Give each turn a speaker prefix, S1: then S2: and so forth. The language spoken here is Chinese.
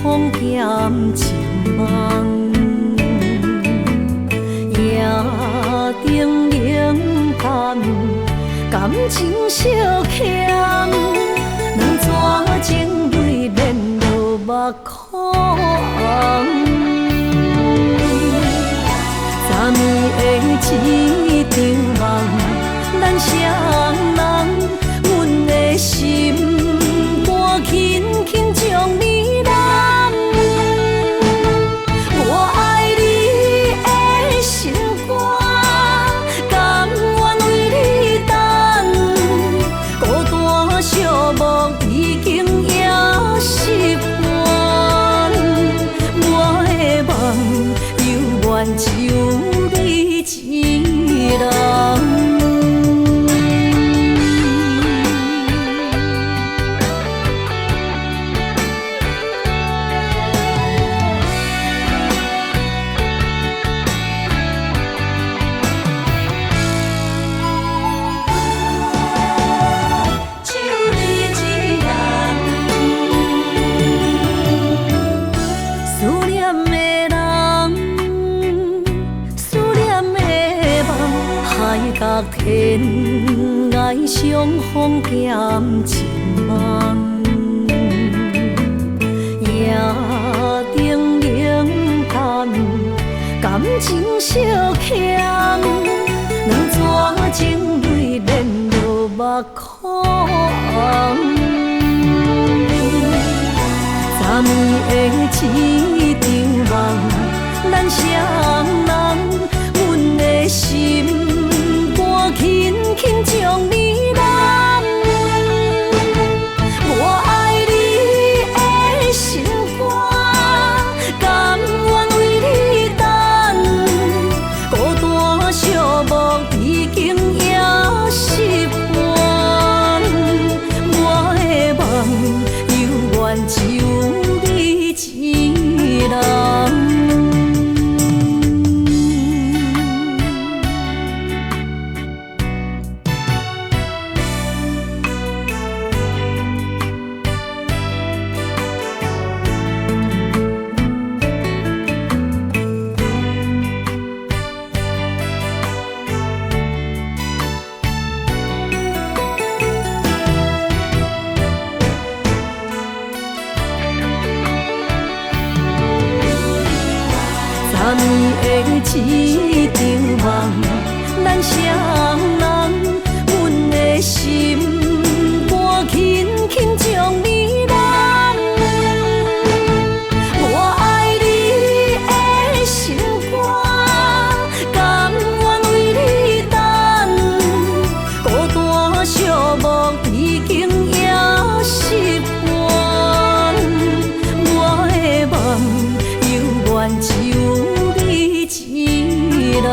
S1: 风减情梦，夜灯冷淡，感情小欠，两撮情泪连落目眶。昨暝的一场梦，咱双人，阮的心肝轻轻将你揽。我爱你的心肝，甘愿为你等。孤单寂寞已经也习惯，我的梦犹原只有你一人。天涯相逢减情梦，夜灯冷淡，感情小欠，两撮情泪连落目眶。昨暝的一场梦，咱双人，阮的心轻轻将你揽。我爱你的心肝，甘愿为你等。孤单寂寞已经也习惯，我的梦犹原只有你一人。昨暝的一场梦，咱双人，阮的心肝轻轻将你揽。我爱你的心肝，甘愿为你等。孤单寂寞已经也习惯，我的梦犹原只有一人。